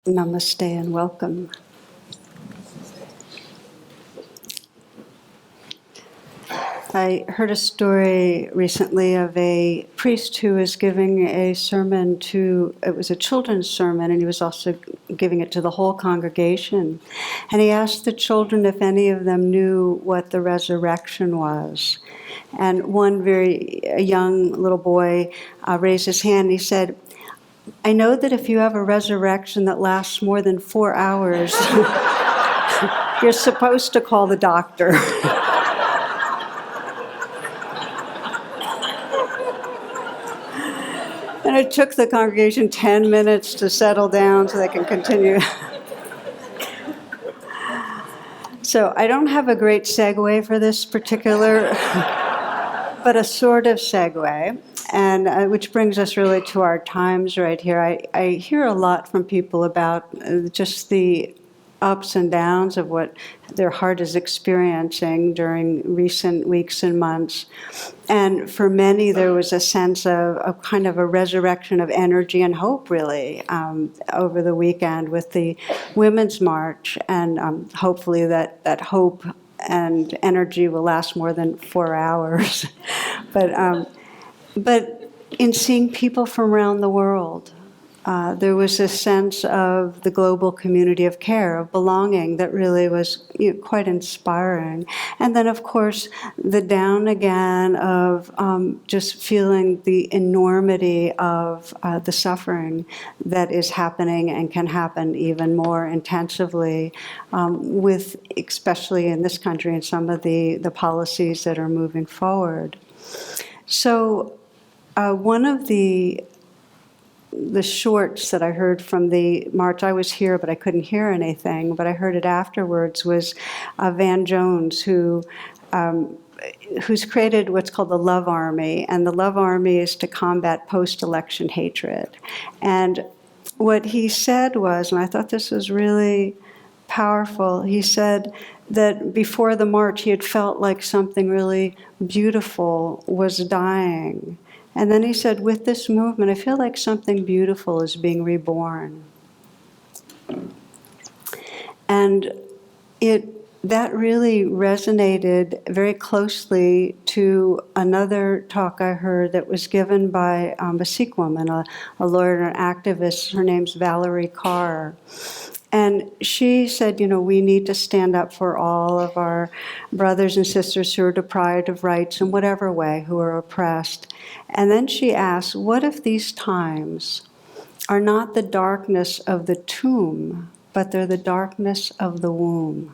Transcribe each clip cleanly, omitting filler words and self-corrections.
Namaste and welcome. I heard a story recently of a priest who was giving a sermon it was a children's sermon, and he was also giving it to the whole congregation. And he asked the children if any of them knew what the resurrection was. And one a young little boy raised his hand and he said, "I know that if you have a resurrection that lasts more than 4 hours, you're supposed to call the doctor." And it took the congregation 10 minutes to settle down so they can continue. So I don't have a great segue for this particular, but a sort of segue, and which brings us really to our times right here. I hear a lot from people about just the ups and downs of what their heart is experiencing during recent weeks and months. And for many, there was a sense of a kind of a resurrection of energy and hope, really, over the weekend with the Women's March. And hopefully that hope and energy will last more than 4 hours. But in seeing people from around the world, there was a sense of the global community of care, of belonging, that really was quite inspiring. And then, of course, the down again of just feeling the enormity of the suffering that is happening and can happen even more intensively with, especially in this country, and some of the policies that are moving forward. So one of the shorts that I heard from the march, I was here, but I couldn't hear anything, but I heard it afterwards, was Van Jones, who's created what's called the Love Army, and the Love Army is to combat post-election hatred. And what he said was, and I thought this was really powerful, he said that before the march he had felt like something really beautiful was dying. And then he said, with this movement, I feel like something beautiful is being reborn. And that really resonated very closely to another talk I heard that was given by a Sikh woman, a lawyer and an activist. Her name's Valerie Carr. And she said, we need to stand up for all of our brothers and sisters who are deprived of rights in whatever way, who are oppressed. And then she asked, what if these times are not the darkness of the tomb, but they're the darkness of the womb?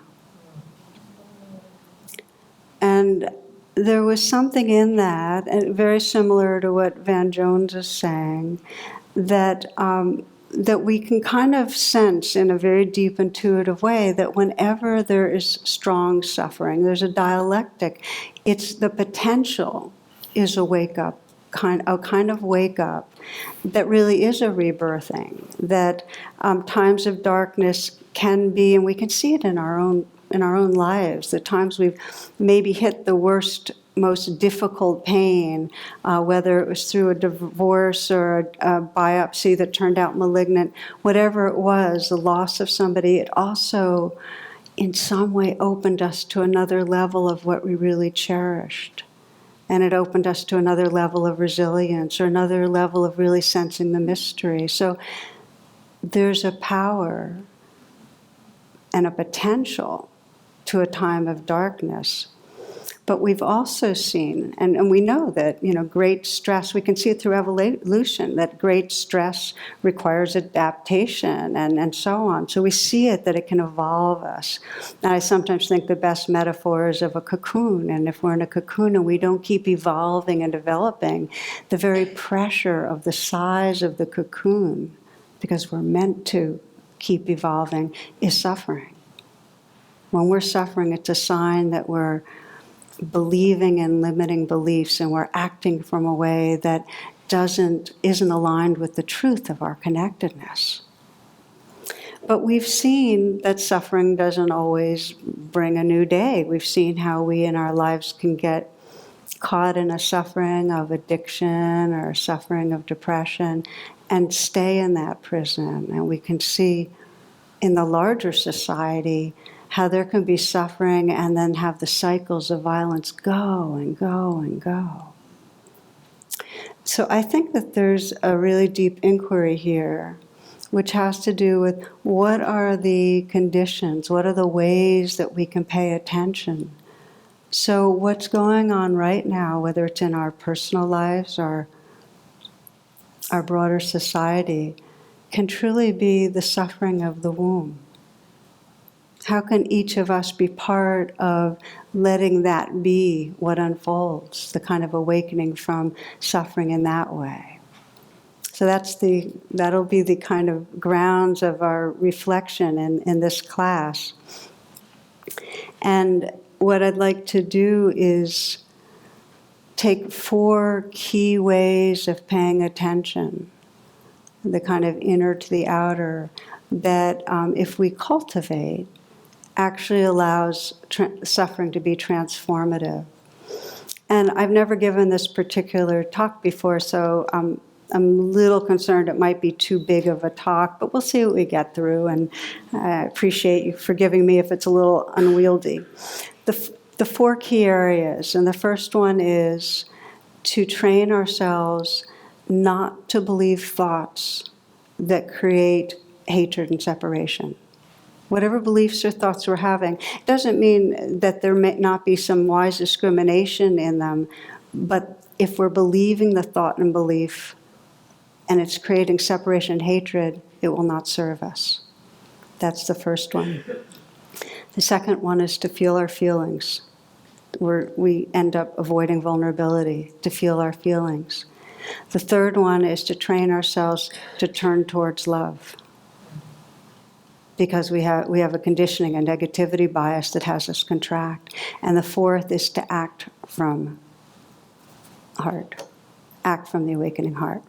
And there was something in that, and very similar to what Van Jones is saying, that we can kind of sense in a very deep, intuitive way that whenever there is strong suffering, there's a dialectic. It's the potential is a wake-up, a kind of wake-up that really is a rebirthing, that times of darkness can be, and we can see it in our own lives, the times we've maybe hit the worst, most difficult pain, whether it was through a divorce or a biopsy that turned out malignant, whatever it was, the loss of somebody, it also in some way opened us to another level of what we really cherished. And it opened us to another level of resilience, or another level of really sensing the mystery. So there's a power and a potential to a time of darkness. But we've also seen, and we know that, great stress, we can see it through evolution, that great stress requires adaptation and so on. So we see it, that it can evolve us. And I sometimes think the best metaphor is of a cocoon. And if we're in a cocoon and we don't keep evolving and developing, the very pressure of the size of the cocoon, because we're meant to keep evolving, is suffering. When we're suffering, it's a sign that we're believing in limiting beliefs, and we're acting from a way that isn't aligned with the truth of our connectedness. But we've seen that suffering doesn't always bring a new day. We've seen how we in our lives can get caught in a suffering of addiction or suffering of depression, and stay in that prison. And we can see in the larger society how there can be suffering and then have the cycles of violence go and go and go. So I think that there's a really deep inquiry here, which has to do with what are the conditions, what are the ways that we can pay attention. So what's going on right now, whether it's in our personal lives or our broader society, can truly be the suffering of the womb. How can each of us be part of letting that be what unfolds, the kind of awakening from suffering in that way? So that'll be the kind of grounds of our reflection in this class. And what I'd like to do is take 4 key ways of paying attention, the kind of inner to the outer, that if we cultivate, actually allows suffering to be transformative. And I've never given this particular talk before, so I'm a little concerned it might be too big of a talk, but we'll see what we get through, and I appreciate you forgiving me if it's a little unwieldy. The 4 key areas, and the first one is to train ourselves not to believe thoughts that create hatred and separation. Whatever beliefs or thoughts we're having, it doesn't mean that there may not be some wise discrimination in them, but if we're believing the thought and belief and it's creating separation and hatred, it will not serve us. That's the first one. The second one is to feel our feelings. We end up avoiding vulnerability, to feel our feelings. The third one is to train ourselves to turn towards love, because we have a conditioning, a negativity bias that has us contract. And the fourth is to act from heart, act from the awakening heart.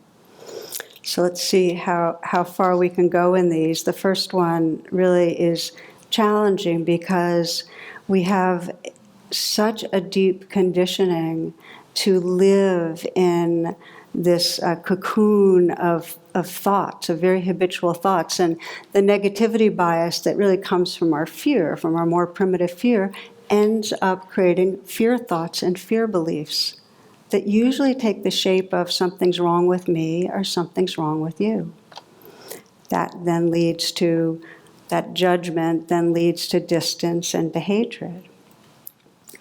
So let's see how far we can go in these. The first one really is challenging because we have such a deep conditioning to live in this cocoon of thoughts, of very habitual thoughts. And the negativity bias that really comes from our fear, from our more primitive fear, ends up creating fear thoughts and fear beliefs that usually take the shape of something's wrong with me or something's wrong with you. That then leads to, that judgment then leads to distance and to hatred.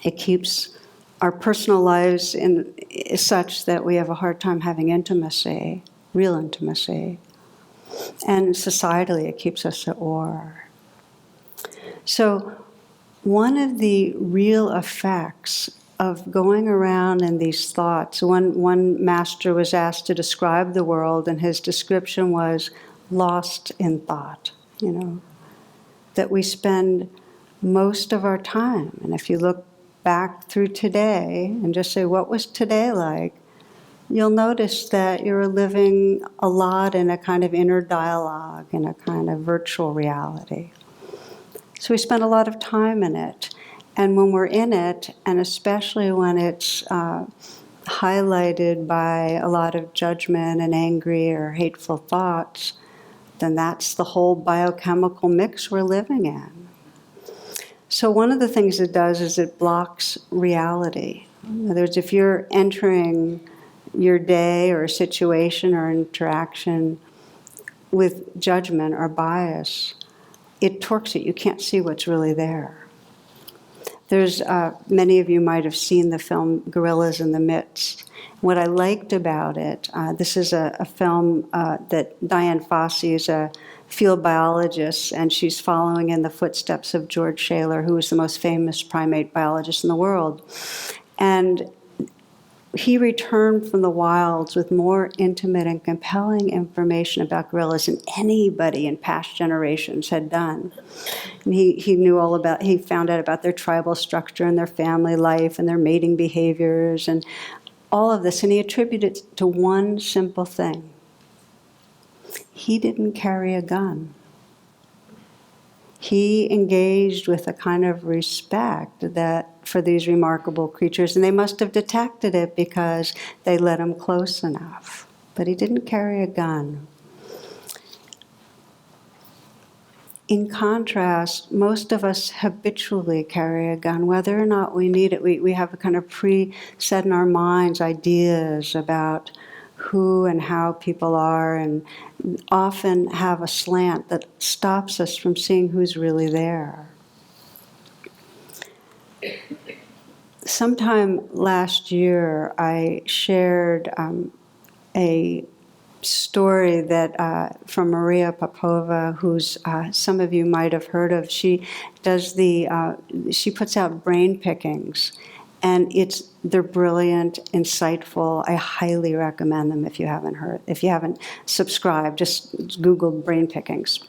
It keeps our personal lives is such that we have a hard time having intimacy, real intimacy. And societally, it keeps us at war. So one of the real effects of going around in these thoughts, one master was asked to describe the world, and his description was lost in thought, that we spend most of our time. And if you look back through today and just say, what was today like? You'll notice that you're living a lot in a kind of inner dialogue, in a kind of virtual reality. So we spend a lot of time in it. And when we're in it, and especially when it's highlighted by a lot of judgment and angry or hateful thoughts, then that's the whole biochemical mix we're living in. So one of the things it does is it blocks reality. In other words, if you're entering your day or a situation or interaction with judgment or bias, it torques it. You can't see what's really there. There's, many of you might have seen the film Gorillas in the Midst. What I liked about it, this is a film that Diane Fossey is a field biologist, and she's following in the footsteps of George Shaler, who was the most famous primate biologist in the world. And he returned from the wilds with more intimate and compelling information about gorillas than anybody in past generations had done. And he knew all about, he found out about their tribal structure and their family life and their mating behaviors and all of this, and he attributed it to one simple thing. He didn't carry a gun. He engaged with a kind of respect that for these remarkable creatures, and they must have detected it because they let him close enough. But he didn't carry a gun. in contrast, most of us habitually carry a gun, whether or not we need it. We have a kind of pre-set in our minds ideas about who and how people are, and often have a slant that stops us from seeing who's really there. Sometime last year, I shared a story that from Maria Popova, who's some of you might have heard of. She does she puts out brain pickings, and they're brilliant, insightful. I highly recommend them if you haven't subscribed, just Google brain pickings.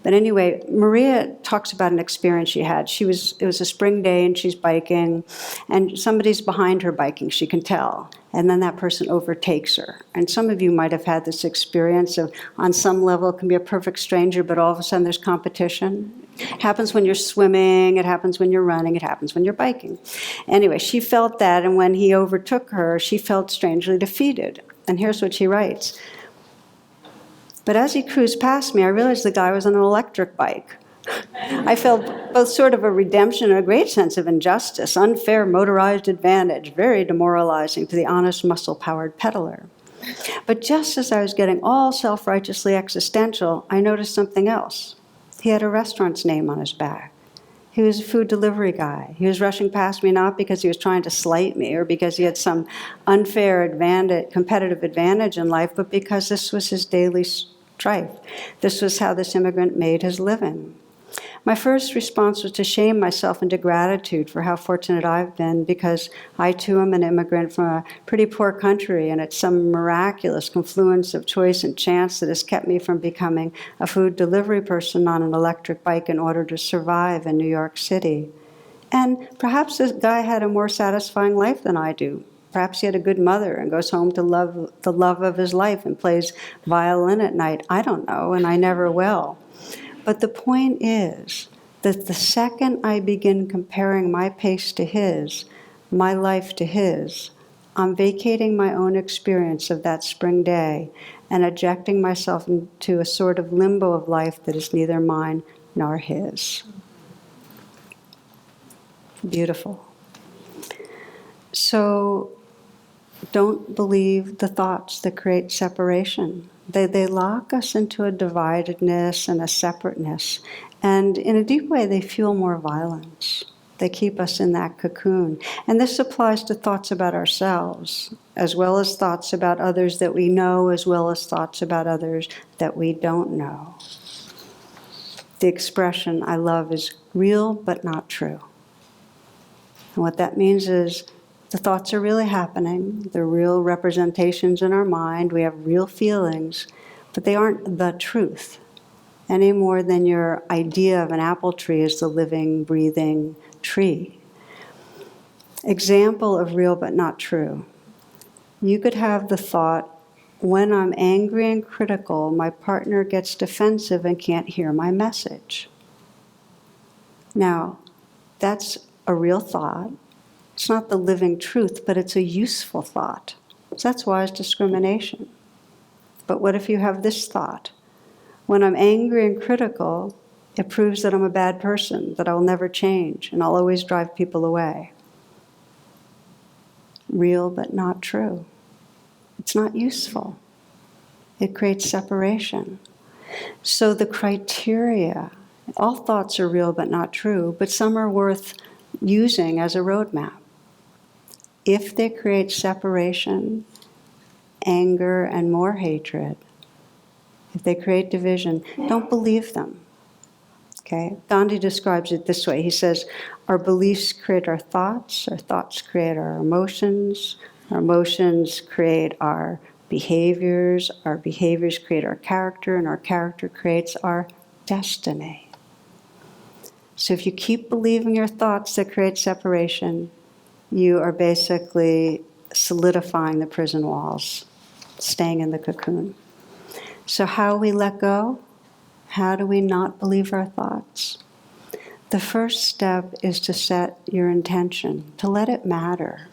But anyway, Maria talks about an experience she had. It was a spring day and she's biking, and somebody's behind her biking, she can tell. And then that person overtakes her. And some of you might have had this experience of, on some level, it can be a perfect stranger, but all of a sudden there's competition. It happens when you're swimming, it happens when you're running, it happens when you're biking. Anyway, she felt that, and when he overtook her, she felt strangely defeated. And here's what she writes. But as he cruised past me, I realized the guy was on an electric bike. I felt both sort of a redemption and a great sense of injustice, unfair motorized advantage, very demoralizing to the honest muscle-powered peddler. But just as I was getting all self-righteously existential, I noticed something else. He had a restaurant's name on his back. He was a food delivery guy. He was rushing past me not because he was trying to slight me or because he had some unfair competitive advantage in life, but because this was his daily strife. This was how this immigrant made his living. My first response was to shame myself into gratitude for how fortunate I've been, because I too am an immigrant from a pretty poor country, and it's some miraculous confluence of choice and chance that has kept me from becoming a food delivery person on an electric bike in order to survive in New York City. And perhaps this guy had a more satisfying life than I do. Perhaps he had a good mother and goes home to love the love of his life and plays violin at night. I don't know, and I never will. But the point is that the second I begin comparing my pace to his, my life to his, I'm vacating my own experience of that spring day and ejecting myself into a sort of limbo of life that is neither mine nor his. Beautiful. So don't believe the thoughts that create separation. They lock us into a dividedness and a separateness. And in a deep way, they fuel more violence. They keep us in that cocoon. And this applies to thoughts about ourselves, as well as thoughts about others that we know, as well as thoughts about others that we don't know. The expression I love is real but not true. And what that means is the thoughts are really happening. They're real representations in our mind. We have real feelings, but they aren't the truth any more than your idea of an apple tree is the living, breathing tree. Example of real but not true. You could have the thought, when I'm angry and critical, my partner gets defensive and can't hear my message. Now, that's a real thought. It's not the living truth, but it's a useful thought. So that's why it's discrimination. But what if you have this thought? When I'm angry and critical, it proves that I'm a bad person, that I'll never change, and I'll always drive people away. Real but not true. It's not useful. It creates separation. So the criteria, all thoughts are real but not true, but some are worth using as a roadmap. If they create separation, anger, and more hatred, if they create division, don't believe them. Okay? Gandhi describes it this way. He says, our beliefs create our thoughts create our emotions create our behaviors create our character, and our character creates our destiny. So if you keep believing your thoughts that create separation, you are basically solidifying the prison walls, staying in the cocoon. So how we let go? How do we not believe our thoughts? The first step is to set your intention, to let it matter,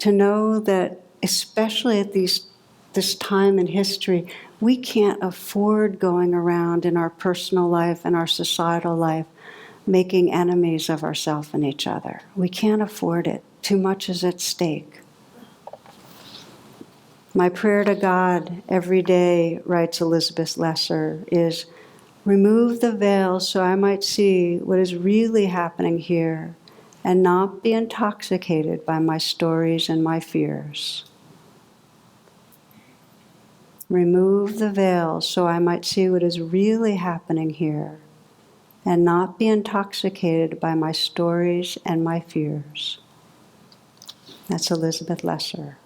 to know that especially at this time in history, We can't afford going around in our personal life and our societal life making enemies of ourselves and each other. We can't afford it. Too much is at stake. My prayer to God every day, writes Elizabeth Lesser, is remove the veil so I might see what is really happening here and not be intoxicated by my stories and my fears. Remove the veil so I might see what is really happening here and not be intoxicated by my stories and my fears. That's Elizabeth Lesser.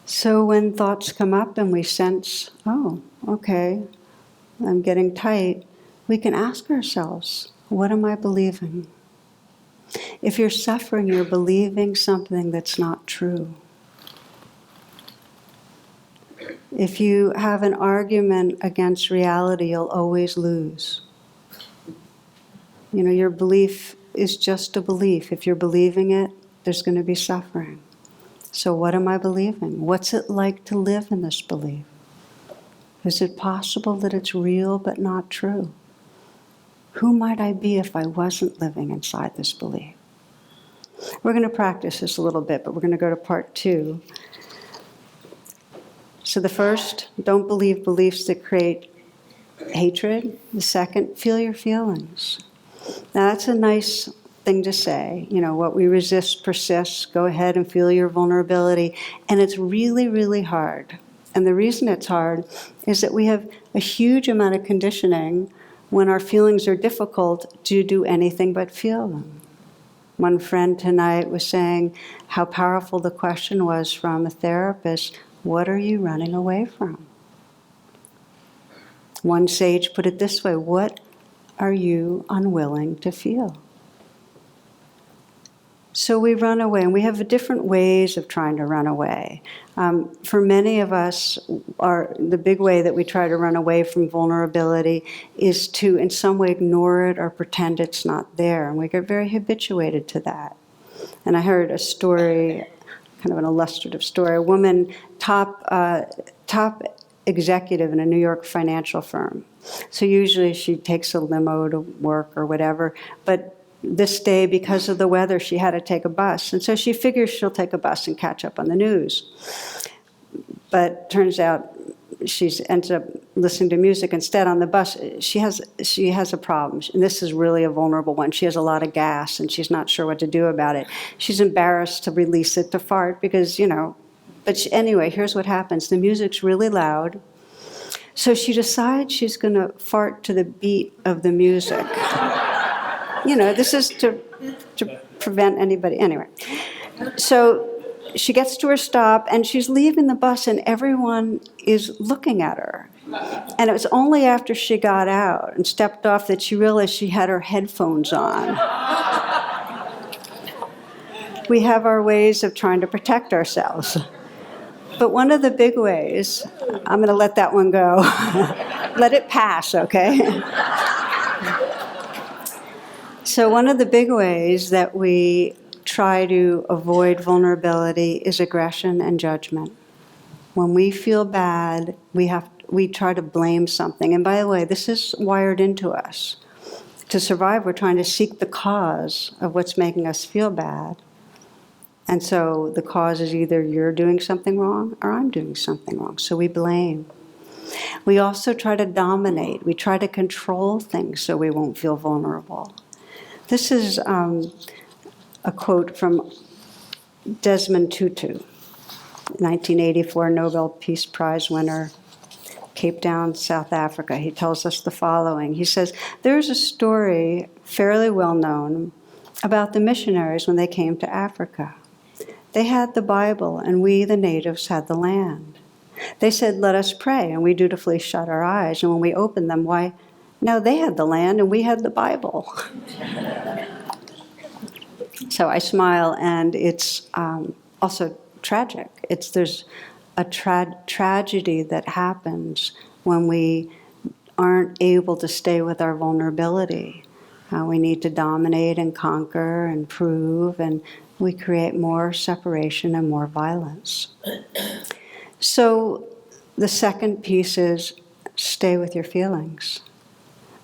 So when thoughts come up and we sense, oh, okay, I'm getting tight, we can ask ourselves, what am I believing? If you're suffering, you're believing something that's not true. If you have an argument against reality, you'll always lose. You know, your belief is just a belief. If you're believing it, there's going to be suffering. So what am I believing? What's it like to live in this belief? Is it possible that it's real but not true? Who might I be if I wasn't living inside this belief? We're going to practice this a little bit, but we're going to go to part 2. So the first, don't believe beliefs that create hatred. The second, feel your feelings. Now that's a nice thing to say. You know, what we resist persists. Go ahead and feel your vulnerability. And it's really, really hard. And the reason it's hard is that we have a huge amount of conditioning when our feelings are difficult to do anything but feel them. One friend tonight was saying how powerful the question was from a therapist, what are you running away from? One sage put it this way, what are you unwilling to feel? So we run away, and we have different ways of trying to run away. For many of us, the big way that we try to run away from vulnerability is to, in some way, ignore it or pretend it's not there, and we get very habituated to that. And I heard a story, kind of an illustrative story. A woman, top executive in a New York financial firm. So usually she takes a limo to work or whatever, but this day, because of the weather, she had to take a bus. And so she figures she'll take a bus and catch up on the news. But turns out she ends up listening to music instead on the bus. She has a problem, and this is really a vulnerable one. She has a lot of gas, and she's not sure what to do about it. She's embarrassed to release it to fart because, anyway, here's what happens. The music's really loud, so she decides she's going to fart to the beat of the music. This is to prevent anybody. Anyway, so she gets to her stop, and she's leaving the bus, and everyone is looking at her. And it was only after she got out and stepped off that she realized she had her headphones on. We have our ways of trying to protect ourselves. But one of the big ways, I'm going to let that one go. Let it pass, okay? So one of the big ways that we try to avoid vulnerability is aggression and judgment. When we feel bad, we try to blame something. And by the way, this is wired into us. To survive, we're trying to seek the cause of what's making us feel bad. And so the cause is either you're doing something wrong or I'm doing something wrong. So we blame. We also try to dominate. We try to control things so we won't feel vulnerable. This is a quote from Desmond Tutu, 1984 Nobel Peace Prize winner, Cape Town, South Africa. He tells us the following. He says, there's a story fairly well known about the missionaries when they came to Africa. They had the Bible, and we, the natives, had the land. They said, let us pray, and we dutifully shut our eyes. And when we opened them, why, no, they had the land, and we had the Bible. So I smile, and it's also tragic. There's a tragedy that happens when we aren't able to stay with our vulnerability. We need to dominate and conquer and prove, and we create more separation and more violence. So The second piece is stay with your feelings.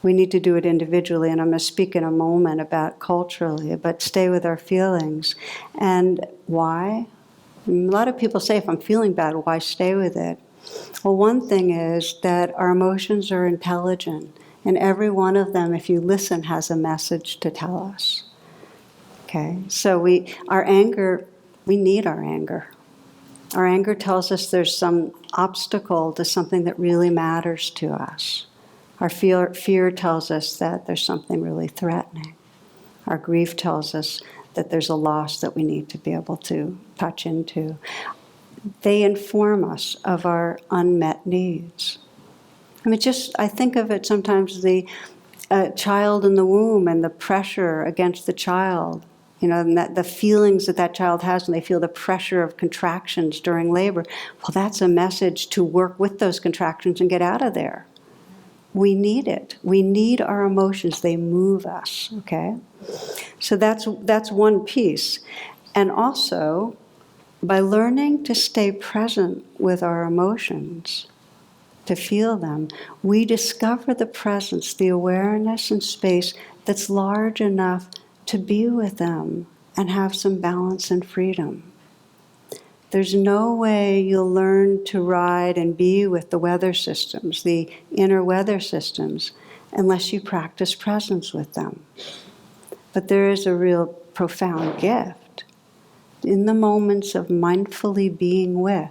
We need to do it individually, and I'm going to speak in a moment about culturally, but stay with our feelings. And why? A lot of people say, if I'm feeling bad, why stay with it? Well, one thing is that our emotions are intelligent, and every one of them, if you listen, has a message to tell us. Okay? So our anger, we need our anger. Our anger tells us there's some obstacle to something that really matters to us. Our fear tells us that there's something really threatening. Our grief tells us that there's a loss that we need to be able to touch into. They inform us of our unmet needs. I mean, I think of it sometimes, the child in the womb and the pressure against the child, and the feelings that child has when they feel the pressure of contractions during labor. Well, that's a message to work with those contractions and get out of there. We need it. We need our emotions. They move us, okay? So that's one piece. And also, by learning to stay present with our emotions, to feel them, we discover the presence, the awareness and space that's large enough to be with them and have some balance and freedom. There's no way you'll learn to ride and be with the weather systems, the inner weather systems, unless you practice presence with them. But there is a real profound gift. In the moments of mindfully being with,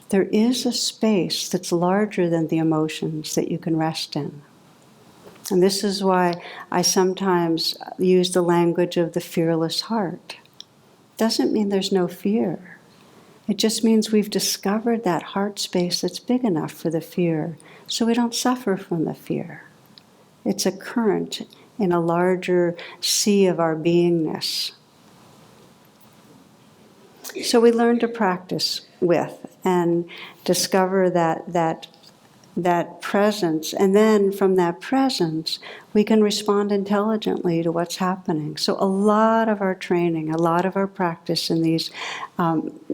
there is a space that's larger than the emotions that you can rest in. And this is why I sometimes use the language of the fearless heart. Doesn't mean there's no fear. It just means we've discovered that heart space that's big enough for the fear, so we don't suffer from the fear. It's a current in a larger sea of our beingness. So we learn to practice with and discover that presence, and then from that presence, we can respond intelligently to what's happening. So a lot of our training, a lot of our practice in these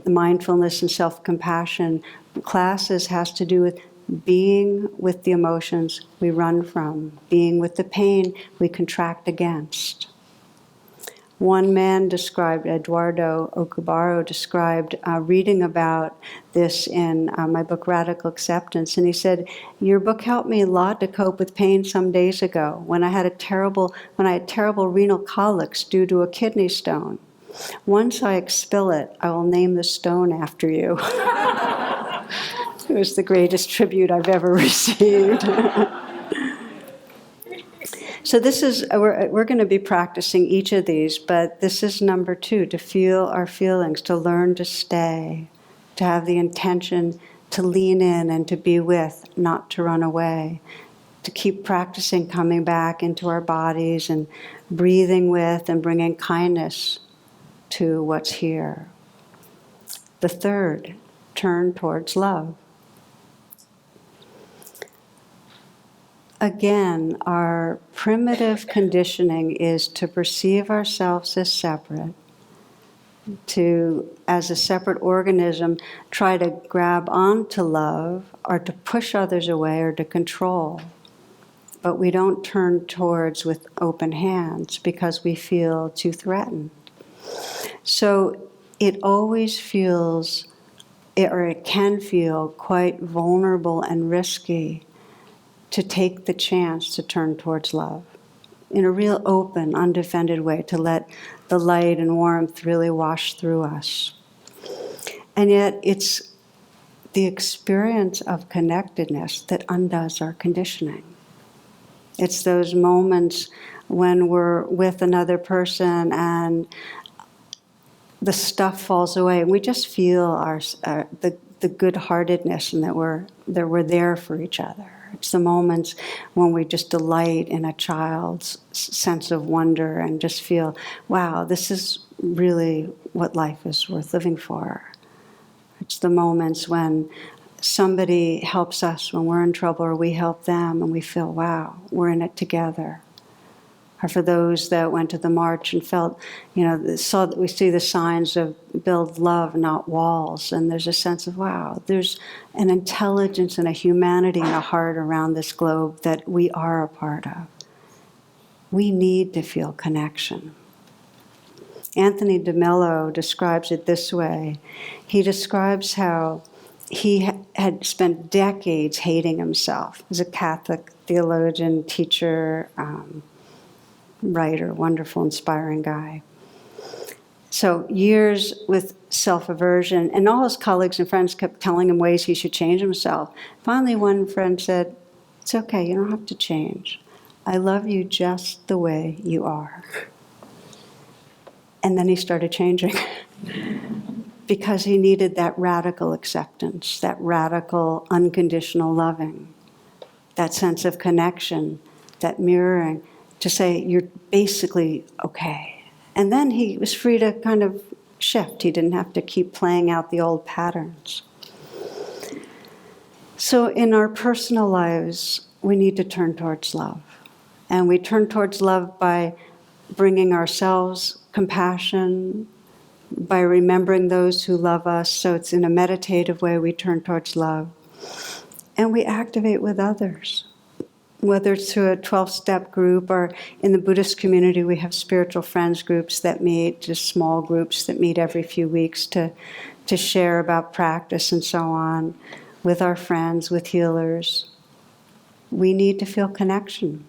mindfulness and self-compassion classes has to do with being with the emotions we run from, being with the pain we contract against. One man described, Eduardo Okubaro described reading about this in my book, Radical Acceptance, and he said, your book helped me a lot to cope with pain some days ago when I had terrible renal colics due to a kidney stone. Once I expel it, I will name the stone after you. It was the greatest tribute I've ever received. So this is, we're going to be practicing each of these, but this is number 2, to feel our feelings, to learn to stay, to have the intention to lean in and to be with, not to run away, to keep practicing coming back into our bodies and breathing with and bringing kindness to what's here. The third, turn towards love. Again, our primitive conditioning is to perceive ourselves as separate, to, as a separate organism, try to grab onto love or to push others away or to control. But we don't turn towards with open hands because we feel too threatened. So it always feels, or it can feel quite vulnerable and risky to take the chance to turn towards love in a real open, undefended way, to let the light and warmth really wash through us. And yet it's the experience of connectedness that undoes our conditioning. It's those moments when we're with another person and the stuff falls away and we just feel the good-heartedness and that we're there for each other. It's the moments when we just delight in a child's sense of wonder and just feel, wow, this is really what life is worth living for. It's the moments when somebody helps us when we're in trouble or we help them and we feel, wow, we're in it together. or for those that went to the march and felt, saw that we see the signs of build love, not walls. And there's a sense of, wow, there's an intelligence and a humanity and a heart around this globe that we are a part of. We need to feel connection. Anthony DeMello describes it this way. He describes how he had spent decades hating himself as a Catholic theologian, teacher, writer, wonderful, inspiring guy. So years with self-aversion, and all his colleagues and friends kept telling him ways he should change himself. Finally, one friend said, "It's okay, you don't have to change. I love you just the way you are." And then he started changing because he needed that radical acceptance, that radical unconditional loving, that sense of connection, that mirroring, to say, you're basically okay. And then he was free to kind of shift. He didn't have to keep playing out the old patterns. So in our personal lives, we need to turn towards love. And we turn towards love by bringing ourselves compassion, by remembering those who love us. So it's in a meditative way we turn towards love. And we activate with others, whether it's through a 12-step group, or in the Buddhist community we have spiritual friends groups that meet, just small groups that meet every few weeks to share about practice and so on, with our friends, with healers. We need to feel connection.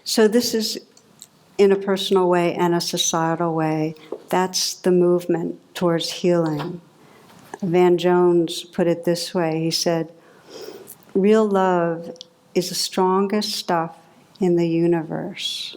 So this is in a personal way and a societal way. That's the movement towards healing. Van Jones put it this way. He said, real love is the strongest stuff in the universe.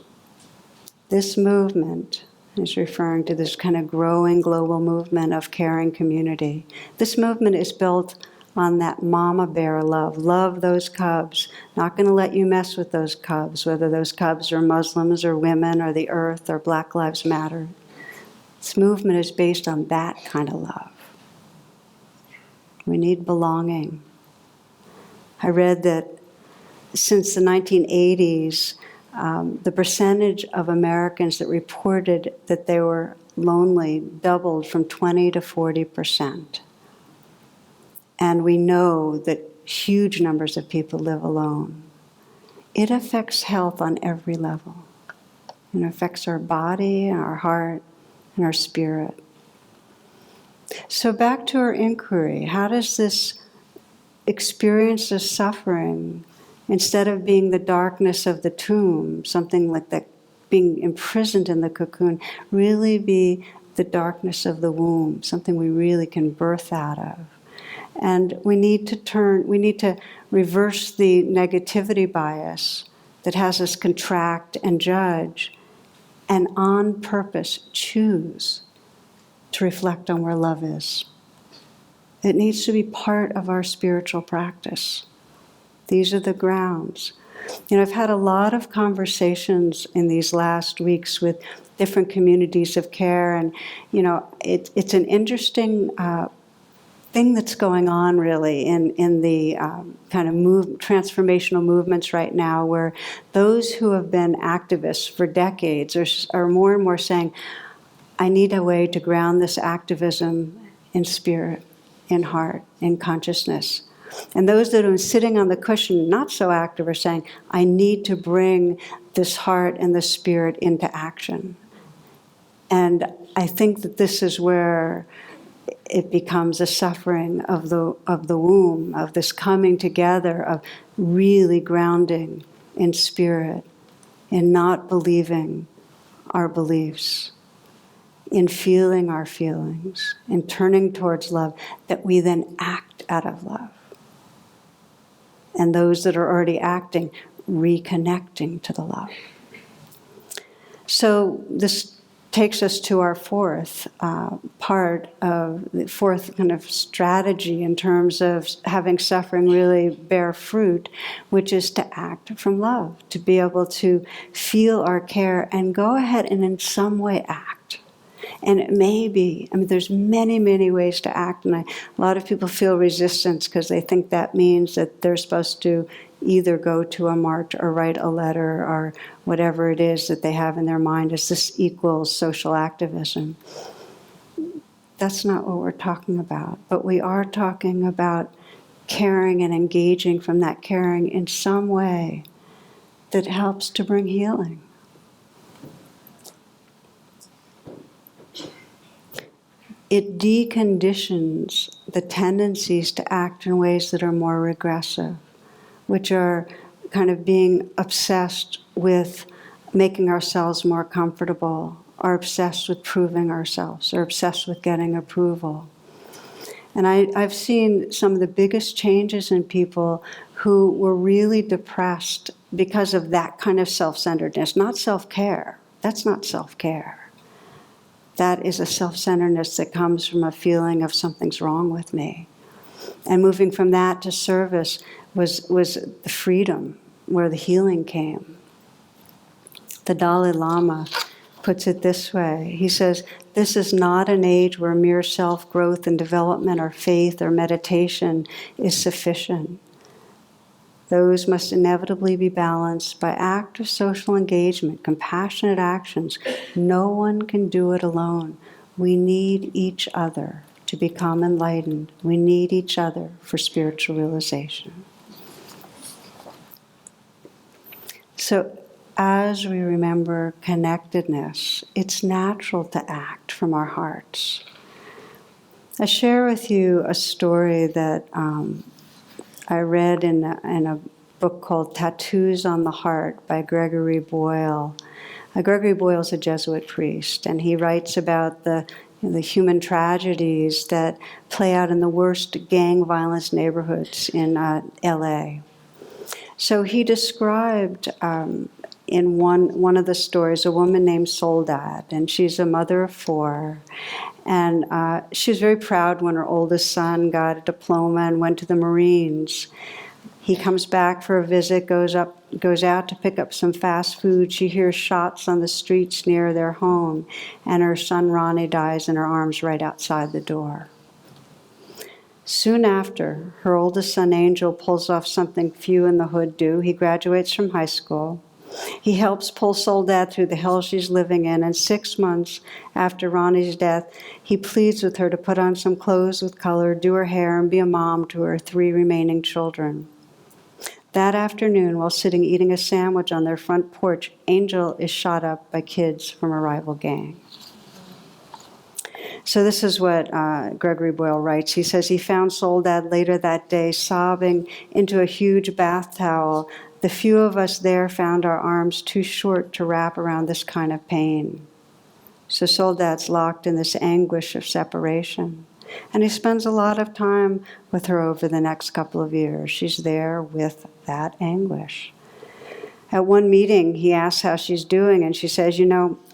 This movement is referring to this kind of growing global movement of caring community. This movement is built on that mama bear love. Love those cubs. Not going to let you mess with those cubs, whether those cubs are Muslims or women or the earth or Black Lives Matter. This movement is based on that kind of love. We need belonging. I read that since the 1980s, the percentage of Americans that reported that they were lonely doubled from 20 to 40%. And we know that huge numbers of people live alone. It affects health on every level. It affects our body, our heart, and our spirit. So back to our inquiry, how does this experience of suffering, instead of being the darkness of the tomb, something like that, being imprisoned in the cocoon, really be the darkness of the womb, something we really can birth out of? And we need to reverse the negativity bias that has us contract and judge, and on purpose choose to reflect on where love is. It needs to be part of our spiritual practice. These are the grounds. I've had a lot of conversations in these last weeks with different communities of care, and it's an interesting thing that's going on really in the kind of transformational movements right now, where those who have been activists for decades are more and more saying, I need a way to ground this activism in spirit, in heart, in consciousness. And those that are sitting on the cushion, not so active, are saying, I need to bring this heart and the spirit into action. And I think that this is where it becomes a suffering of the womb, of this coming together, of really grounding in spirit, in not believing our beliefs, in feeling our feelings, in turning towards love, that we then act out of love. And those that are already acting, reconnecting to the love. So this takes us to our fourth part of the fourth kind of strategy in terms of having suffering really bear fruit, which is to act from love, to be able to feel our care and go ahead and in some way act. And it may be, there's many, many ways to act, and a lot of people feel resistance because they think that means that they're supposed to either go to a march or write a letter or whatever it is that they have in their mind as this equals social activism. That's not what we're talking about. But we are talking about caring and engaging from that caring in some way that helps to bring healing. It deconditions the tendencies to act in ways that are more regressive, which are kind of being obsessed with making ourselves more comfortable, or obsessed with proving ourselves, or obsessed with getting approval. And I've seen some of the biggest changes in people who were really depressed because of that kind of self-centeredness, not self-care. That's not self-care. That is a self-centeredness that comes from a feeling of something's wrong with me. And moving from that to service was the freedom where the healing came. The Dalai Lama puts it this way. He says, this is not an age where mere self-growth and development or faith or meditation is sufficient. Those must inevitably be balanced by active social engagement, compassionate actions. No one can do it alone. We need each other to become enlightened. We need each other for spiritual realization. So, as we remember connectedness, it's natural to act from our hearts. I share with you a story that I read in a book called Tattoos on the Heart by Gregory Boyle. Gregory Boyle is a Jesuit priest, and he writes about the human tragedies that play out in the worst gang violence neighborhoods in LA. So he described in one of the stories a woman named Soledad, and she's a mother of 4. And she was very proud when her oldest son got a diploma and went to the Marines. He comes back for a visit, goes out to pick up some fast food. She hears shots on the streets near their home, and her son Ronnie dies in her arms right outside the door. Soon after, her oldest son Angel pulls off something few in the hood do. He graduates from high school. He helps pull Soledad through the hell she's living in, and 6 months after Ronnie's death, he pleads with her to put on some clothes with color, do her hair, and be a mom to her 3 remaining children. That afternoon, while sitting eating a sandwich on their front porch, Angel is shot up by kids from a rival gang. So this is what Gregory Boyle writes. He says he found Soledad later that day sobbing into a huge bath towel. The few of us there found our arms too short to wrap around this kind of pain. So Soledad's locked in this anguish of separation. And he spends a lot of time with her over the next couple of years. She's there with that anguish. At one meeting, he asks how she's doing, and she says,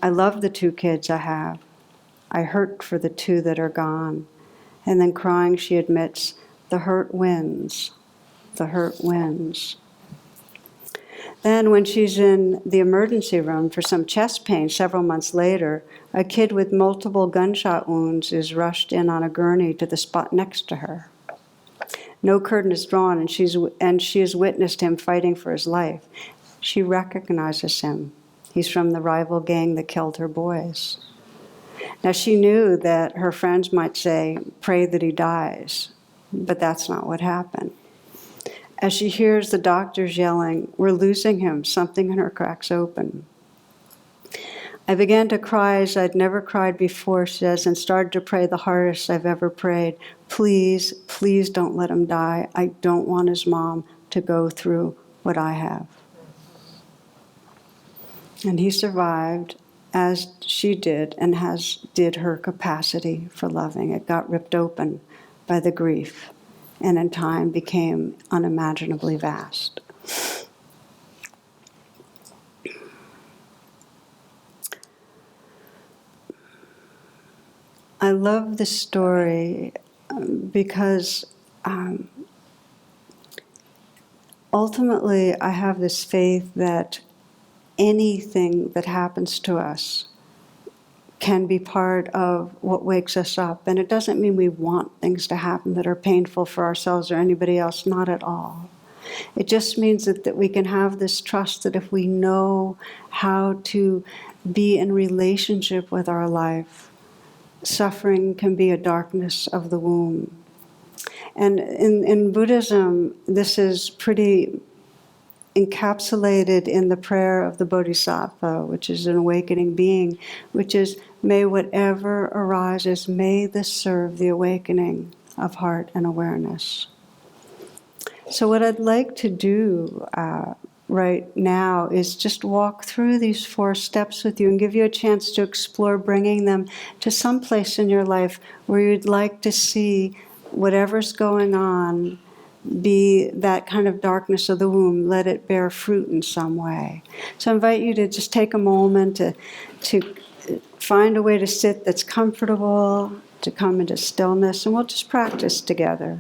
I love the 2 kids I have. I hurt for the 2 that are gone. And then crying, she admits, the hurt wins. The hurt wins. Then when she's in the emergency room for some chest pain several months later, a kid with multiple gunshot wounds is rushed in on a gurney to the spot next to her. No curtain is drawn, and she has witnessed him fighting for his life. She recognizes him. He's from the rival gang that killed her boys. Now, she knew that her friends might say, pray that he dies, but that's not what happened. As she hears the doctors yelling, we're losing him, something in her cracks open. I began to cry as I'd never cried before, she says, and started to pray the hardest I've ever prayed. Please, please don't let him die. I don't want his mom to go through what I have. And he survived, as she did, and did her capacity for loving. It got ripped open by the grief, and in time became unimaginably vast. I love this story because ultimately I have this faith that anything that happens to us can be part of what wakes us up. And it doesn't mean we want things to happen that are painful for ourselves or anybody else, not at all. It just means that we can have this trust that if we know how to be in relationship with our life, suffering can be a darkness of the womb. And in Buddhism, this is pretty encapsulated in the prayer of the Bodhisattva, which is an awakening being, which is, may whatever arises, may this serve the awakening of heart and awareness. So what I'd like to do right now is just walk through these 4 steps with you and give you a chance to explore bringing them to some place in your life where you'd like to see whatever's going on be that kind of darkness of the womb, let it bear fruit in some way. So I invite you to just take a moment to find a way to sit that's comfortable, to come into stillness, and we'll just practice together.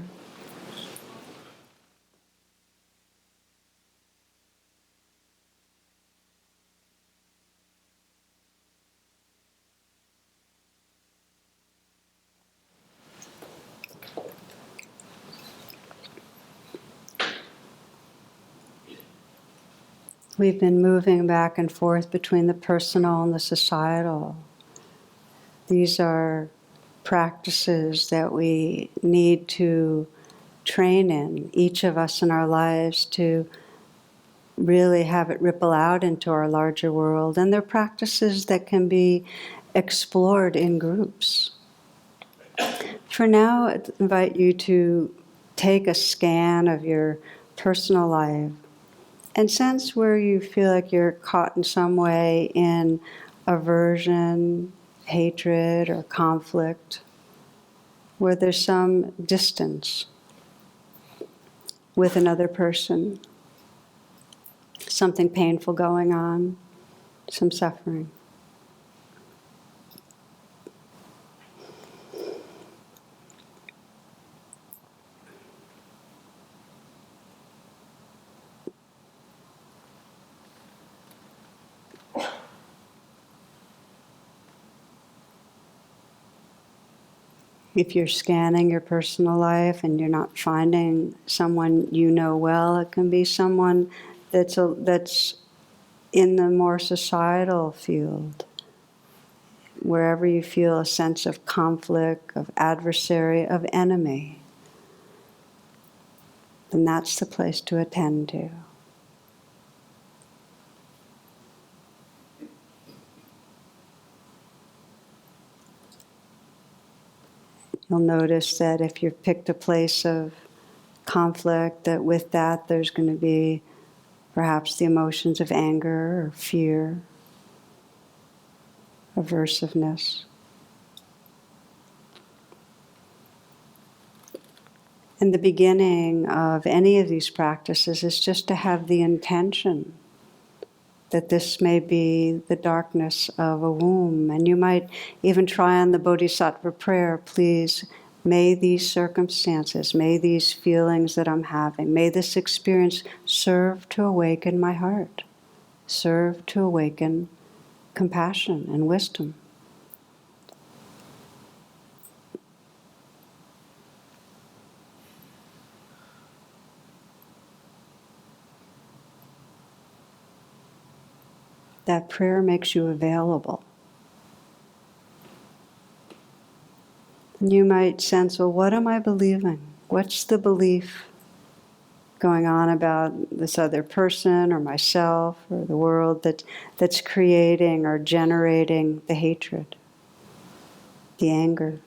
We've been moving back and forth between the personal and the societal. These are practices that we need to train in, each of us in our lives, to really have it ripple out into our larger world. And they're practices that can be explored in groups. For now, I invite you to take a scan of your personal life and sense where you feel like you're caught in some way in aversion, hatred, or conflict, where there's some distance with another person, something painful going on, some suffering. If you're scanning your personal life and you're not finding someone you know well, it can be someone that's in the more societal field, wherever you feel a sense of conflict, of adversary, of enemy, then that's the place to attend to. You'll notice that if you've picked a place of conflict, that with that there's going to be perhaps the emotions of anger or fear, aversiveness. And the beginning of any of these practices is just to have the intention that this may be the darkness of a womb. And you might even try on the Bodhisattva prayer, please, may these circumstances, may these feelings that I'm having, may this experience serve to awaken my heart, serve to awaken compassion and wisdom. That prayer makes you available. And you might sense, well, what am I believing? What's the belief going on about this other person or myself or the world that's creating or generating the hatred, the anger?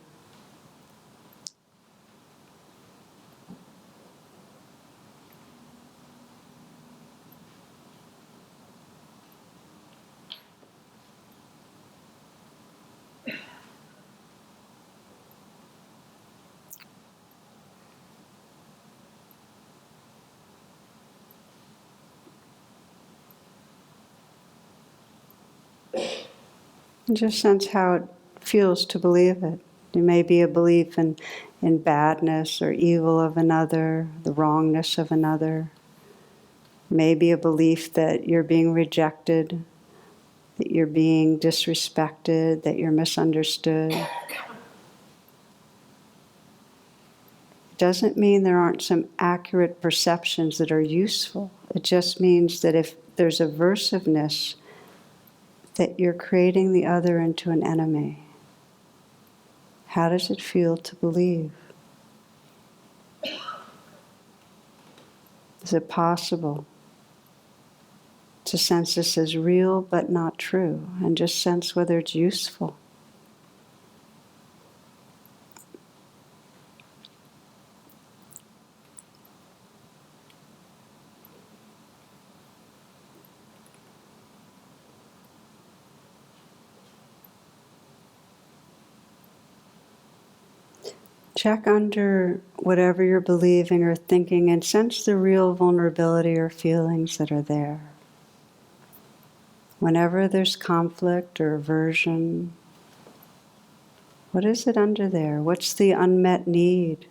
And just sense how it feels to believe it. There may be a belief in badness or evil of another, the wrongness of another. Maybe a belief that you're being rejected, that you're being disrespected, that you're misunderstood. It doesn't mean there aren't some accurate perceptions that are useful. It just means that if there's aversiveness, that you're creating the other into an enemy. How does it feel to believe? Is it possible to sense this as real but not true, and just sense whether it's useful? Check under whatever you're believing or thinking and sense the real vulnerability or feelings that are there. Whenever there's conflict or aversion, what is it under there? What's the unmet need?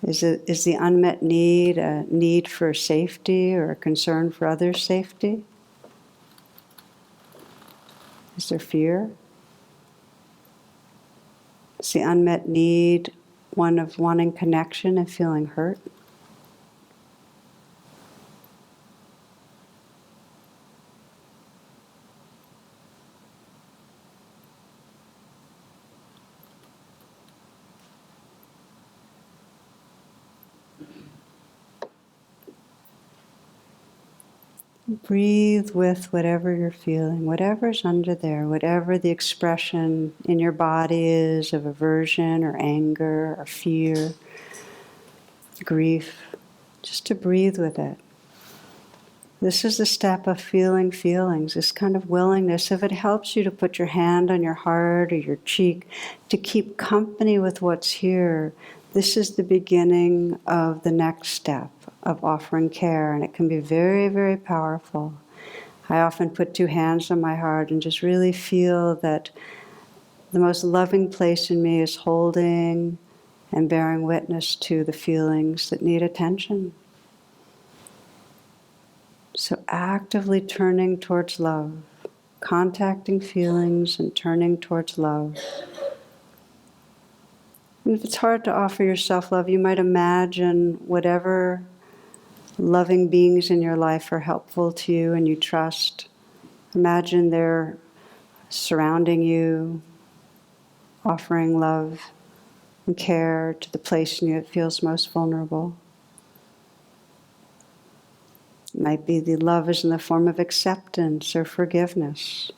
Is the unmet need a need for safety or a concern for others' safety? Is there fear? Is the unmet need one of wanting connection and feeling hurt? Breathe with whatever you're feeling, whatever's under there, whatever the expression in your body is of aversion or anger or fear, grief, just to breathe with it. This is the step of feeling feelings, this kind of willingness. If it helps you to put your hand on your heart or your cheek, to keep company with what's here, this is the beginning of the next step of offering care, and it can be very, very powerful. I often put two hands on my heart and just really feel that the most loving place in me is holding and bearing witness to the feelings that need attention. So actively turning towards love, contacting feelings and turning towards love. And if it's hard to offer yourself love, you might imagine whatever loving beings in your life are helpful to you and you trust. Imagine they're surrounding you, offering love and care to the place in you that feels most vulnerable. It might be the love is in the form of acceptance or forgiveness.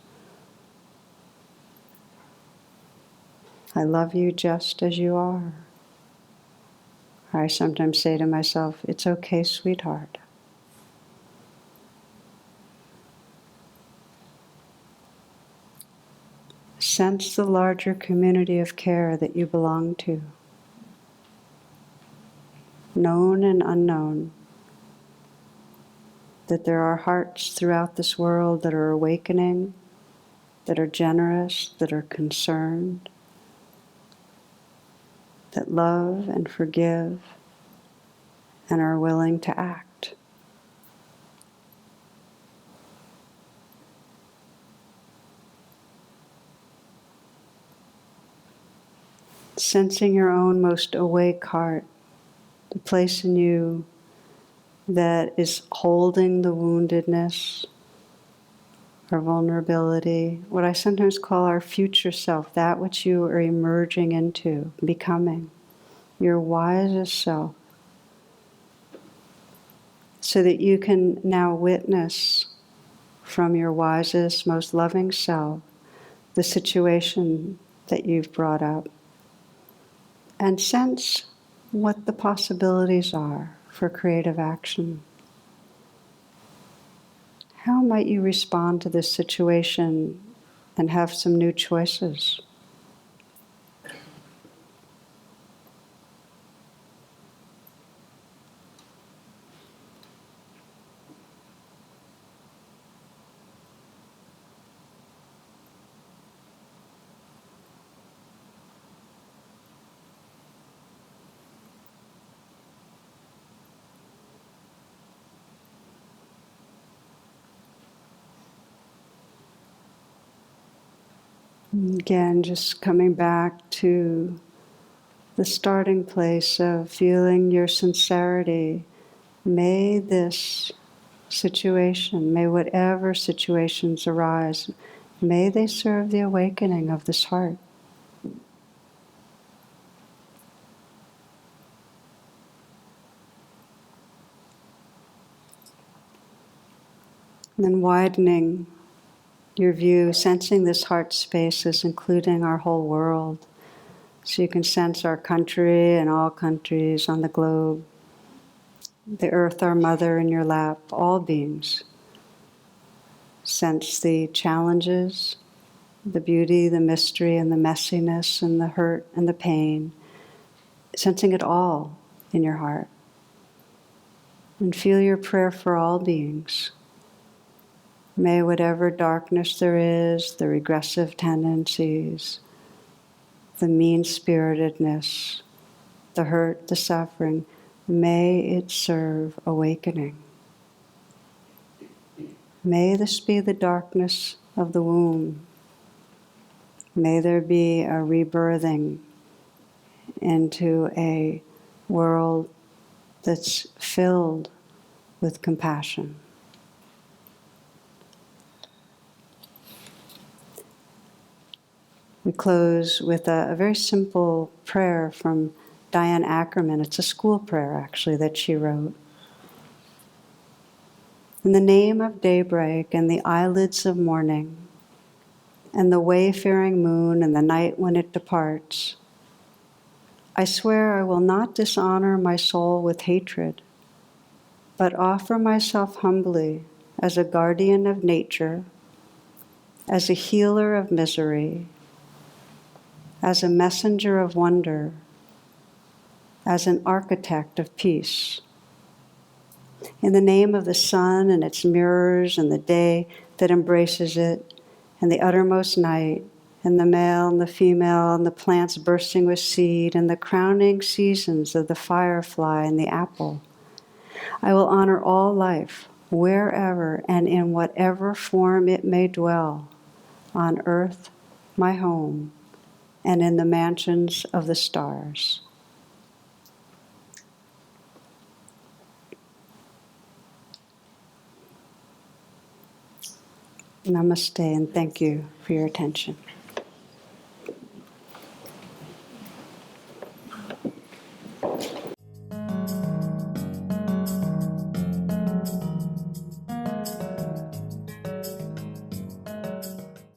I love you just as you are. Or I sometimes say to myself, it's okay, sweetheart. Sense the larger community of care that you belong to, known and unknown, that there are hearts throughout this world that are awakening, that are generous, that are concerned, that love and forgive and are willing to act. Sensing your own most awake heart, the place in you that is holding the woundedness, our vulnerability, what I sometimes call our future self, that which you are emerging into, becoming, your wisest self, so that you can now witness from your wisest, most loving self the situation that you've brought up and sense what the possibilities are for creative action. How might you respond to this situation and have some new choices? Again, just coming back to the starting place of feeling your sincerity. May this situation, may whatever situations arise, may they serve the awakening of this heart. And then widening your view, sensing this heart space as including our whole world. So you can sense our country and all countries on the globe, the earth, our mother, in your lap, all beings. Sense the challenges, the beauty, the mystery, and the messiness, and the hurt, and the pain. Sensing it all in your heart. And feel your prayer for all beings. May whatever darkness there is, the regressive tendencies, the mean-spiritedness, the hurt, the suffering, may it serve awakening. May this be the darkness of the womb. May there be a rebirthing into a world that's filled with compassion. We close with a very simple prayer from Diane Ackerman. It's a school prayer, actually, that she wrote. In the name of daybreak and the eyelids of morning, and the wayfaring moon and the night when it departs, I swear I will not dishonor my soul with hatred, but offer myself humbly as a guardian of nature, as a healer of misery, as a messenger of wonder, as an architect of peace. In the name of the sun and its mirrors and the day that embraces it, and the uttermost night, and the male and the female, and the plants bursting with seed, and the crowning seasons of the firefly and the apple, I will honor all life, wherever and in whatever form it may dwell, on earth, my home, and in the mansions of the stars. Namaste, and thank you for your attention.